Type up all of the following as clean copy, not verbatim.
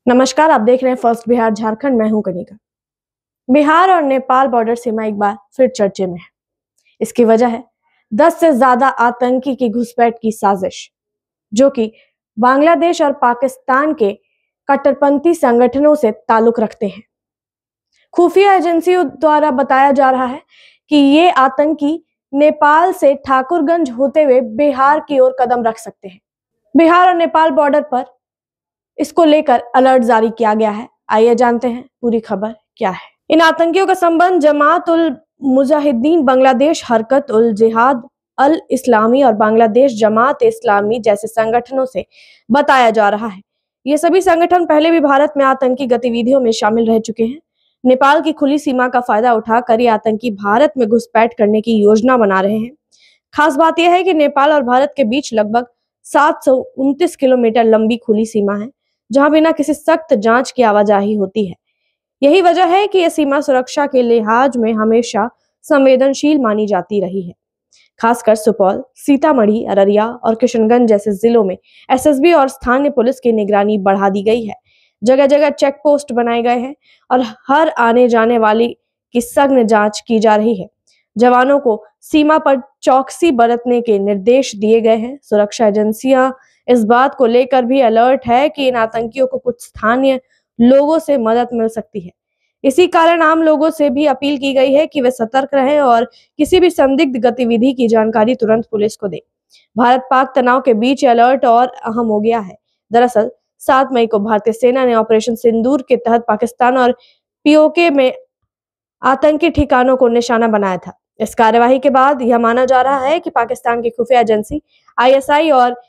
नमस्कार, आप देख रहे हैं फर्स्ट बिहार झारखंड। मैं हूं कनिका। बिहार और नेपाल बॉर्डर सीमा एक बार फिर चर्चे में है। इसकी वजह है 10 से ज्यादा आतंकी की घुसपैठ की साजिश, जो कि बांग्लादेश और पाकिस्तान के कट्टरपंथी संगठनों से ताल्लुक रखते हैं। खुफिया एजेंसियों द्वारा बताया जा रहा है कि ये आतंकी नेपाल से ठाकुरगंज होते हुए बिहार की ओर कदम रख सकते हैं। बिहार और नेपाल बॉर्डर पर इसको लेकर अलर्ट जारी किया गया है। आइए जानते हैं पूरी खबर क्या है। इन आतंकियों का संबंध जमात उल मुजाहिदीन, बांग्लादेश हरकत उल जिहाद अल इस्लामी और बांग्लादेश जमात इस्लामी जैसे संगठनों से बताया जा रहा है। ये सभी संगठन पहले भी भारत में आतंकी गतिविधियों में शामिल रह चुके हैं। नेपाल की खुली सीमा का फायदा उठाकर ये आतंकी भारत में घुसपैठ करने की योजना बना रहे हैं। खास बात यह है कि नेपाल और भारत के बीच लगभग 729 किलोमीटर लंबी खुली सीमा है, जहां बिना किसी सख्त जांच की आवाजाही होती है। यही वजह है कि यह सीमा सुरक्षा के लिहाज में हमेशा संवेदनशील मानी जाती रही है। खासकर सुपौल, सीतामढ़ी, अररिया और किशनगंज जैसे जिलों में एसएसबी और स्थानीय पुलिस की निगरानी बढ़ा दी गई है। जगह जगह चेक पोस्ट बनाए गए हैं और हर आने जाने वाली की सघन जांच की जा रही है। जवानों को सीमा पर चौकसी बरतने के निर्देश दिए गए हैं। सुरक्षा एजेंसियां इस बात को लेकर भी अलर्ट है कि इन आतंकियों को कुछ स्थानीय लोगों से मदद मिल सकती है। इसी कारण आम लोगों से भी अपील की गई है कि वे सतर्क रहें और किसी भी संदिग्ध गतिविधि की जानकारी तुरंत पुलिस को दें। भारत पाक तनाव के बीच अलर्ट और अहम हो गया है। दरअसल 7 मई को भारतीय सेना ने ऑपरेशन सिंदूर के तहत पाकिस्तान और पीओके में आतंकी ठिकानों को निशाना बनाया था। इस कार्यवाही के बाद यह माना जा रहा है कि पाकिस्तान की खुफिया एजेंसी आईएसआई और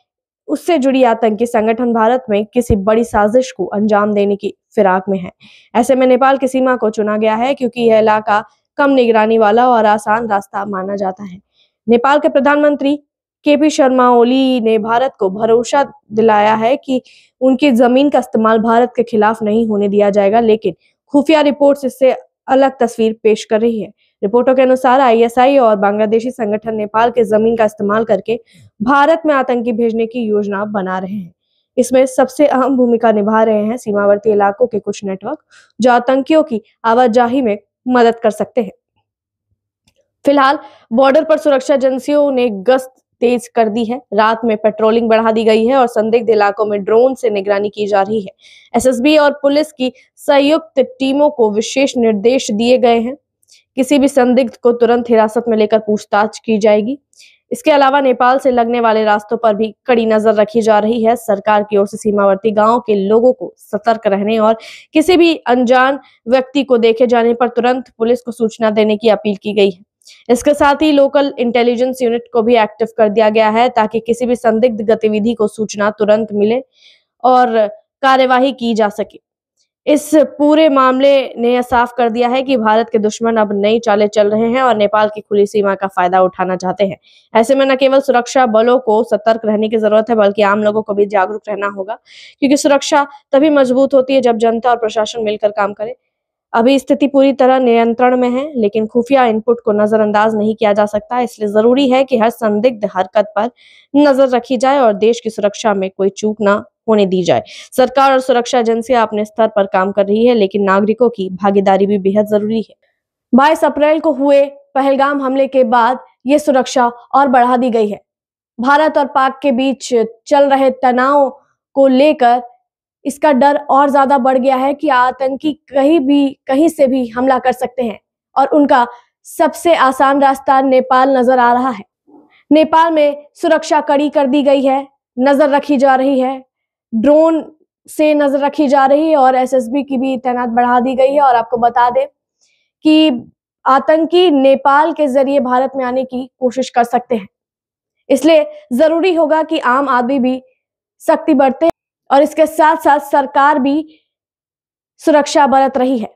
उससे जुड़ी आतंकी संगठन भारत में किसी बड़ी साजिश को अंजाम देने की फिराक में है। ऐसे में नेपाल की सीमा को चुना गया है क्योंकि यह इलाका कम निगरानी वाला और आसान रास्ता माना जाता है। नेपाल के प्रधानमंत्री केपी शर्मा ओली ने भारत को भरोसा दिलाया है कि उनकी जमीन का इस्तेमाल भारत के खिलाफ नहीं होने दिया जाएगा, लेकिन खुफिया रिपोर्ट्स इससे अलग तस्वीर पेश कर रही है। रिपोर्टों के अनुसार आईएसआई और बांग्लादेशी संगठन नेपाल के जमीन का इस्तेमाल करके भारत में आतंकी भेजने की योजना बना रहे हैं। इसमें सबसे अहम भूमिका निभा रहे हैं सीमावर्ती इलाकों के कुछ नेटवर्क, जो आतंकियों की आवाजाही में मदद कर सकते हैं। फिलहाल बॉर्डर पर सुरक्षा एजेंसियों ने गश्त तेज कर दी है। रात में पेट्रोलिंग बढ़ा दी गई है और संदिग्ध इलाकों में ड्रोन से निगरानी की जा रही है। एसएसबी और पुलिस की संयुक्त टीमों को विशेष निर्देश दिए गए हैं। किसी भी संदिग्ध को तुरंत हिरासत में लेकर पूछताछ की जाएगी। इसके अलावा नेपाल से लगने वाले रास्तों पर भी कड़ी नजर रखी जा रही है। सरकार की ओर से सीमावर्ती गांवों के लोगों को सतर्क रहने और किसी भी अनजान व्यक्ति को देखे जाने पर तुरंत पुलिस को सूचना देने की अपील की गई है। इसके साथ ही लोकल इंटेलिजेंस यूनिट को भी एक्टिव कर दिया गया है ताकि किसी भी संदिग्ध गतिविधि को सूचना तुरंत मिले और कार्यवाही की जा सके। इस पूरे मामले ने यह साफ कर दिया है कि भारत के दुश्मन अब नई चालें चल रहे हैं और नेपाल की खुली सीमा का फायदा उठाना चाहते हैं। ऐसे में न केवल सुरक्षा बलों को सतर्क रहने की जरूरत है, बल्कि आम लोगों को भी जागरूक रहना होगा, क्योंकि सुरक्षा तभी मजबूत होती है जब जनता और प्रशासन मिलकर काम करे। अभी स्थिति पूरी तरह नियंत्रण में है, लेकिन खुफिया इनपुट को नजरअंदाज नहीं किया जा सकता। इसलिए जरूरी है कि हर संदिग्ध हरकत पर नजर रखी जाए और देश की सुरक्षा में कोई चूक ना होने दी जाए। सरकार और सुरक्षा एजेंसियां अपने स्तर पर काम कर रही है, लेकिन नागरिकों की भागीदारी भी बेहद जरूरी है। 22 अप्रैल को हुए पहलगाम हमले के बाद ये सुरक्षा और बढ़ा दी गई है। भारत और पाक के बीच चल रहे तनाव को लेकर इसका डर और ज्यादा बढ़ गया है कि आतंकी कहीं से भी हमला कर सकते हैं और उनका सबसे आसान रास्ता नेपाल नजर आ रहा है। नेपाल में सुरक्षा कड़ी कर दी गई है, नजर रखी जा रही है, ड्रोन से नजर रखी जा रही है और एसएसबी की भी तैनात बढ़ा दी गई है। और आपको बता दें कि आतंकी नेपाल के जरिए भारत में आने की कोशिश कर सकते हैं। इसलिए जरूरी होगा कि आम आदमी भी सख्ती बरते और इसके साथ साथ सरकार भी सुरक्षा बरत रही है।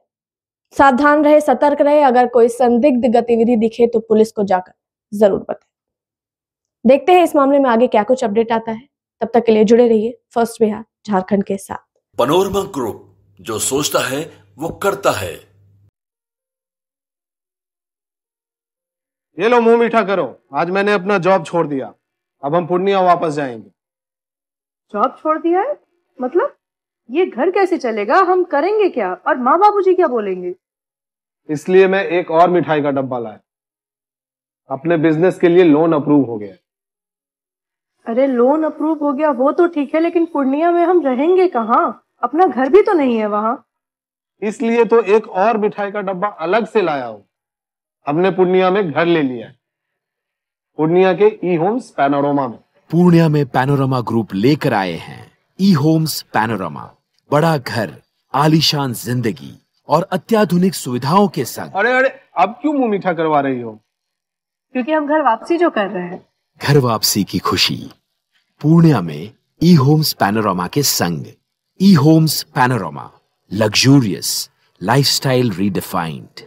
सावधान रहे, सतर्क रहे। अगर कोई संदिग्ध गतिविधि दिखे तो पुलिस को जाकर जरूर बताएं। देखते हैं इस मामले में आगे क्या कुछ अपडेट आता है। तब तक के लिए जुड़े रहिए फर्स्ट बिहार झारखंड के साथ। पनोरमा ग्रुप, जो सोचता है वो करता है। ये लो, मुंह मीठा करो। आज मैंने अपना जॉब छोड़ दिया। अब हम पूर्णिया वापस जाएंगे। जॉब छोड़ दिया है? मतलब ये घर कैसे चलेगा, हम करेंगे क्या और माँ बाबूजी क्या बोलेंगे? इसलिए मैं एक और मिठाई का डब्बा लाया। अपने बिजनेस के लिए लोन अप्रूव हो गया। अरे लोन अप्रूव हो गया वो तो ठीक है, लेकिन पूर्णिया में हम रहेंगे कहाँ? अपना घर भी तो नहीं है वहाँ। इसलिए तो एक और मिठाई का डब्बा अलग से लाया हूं। हमने पूर्णिया में घर ले लिया है, पूर्णिया के ई होम्स पैनोरमा में। पूर्णिया में पैनोरमा ग्रुप लेकर आए हैं ई होम्स पैनोरमा। बड़ा घर, आलीशान जिंदगी और अत्याधुनिक सुविधाओं के संग। अरे अरे, अब क्यों मुंह मीठा करवा रही हो? क्योंकि हम घर वापसी जो कर रहे हैं। घर वापसी की खुशी पूर्णिया में ई होम्स पैनोरमा के संग। E homes panorama, luxurious lifestyle redefined.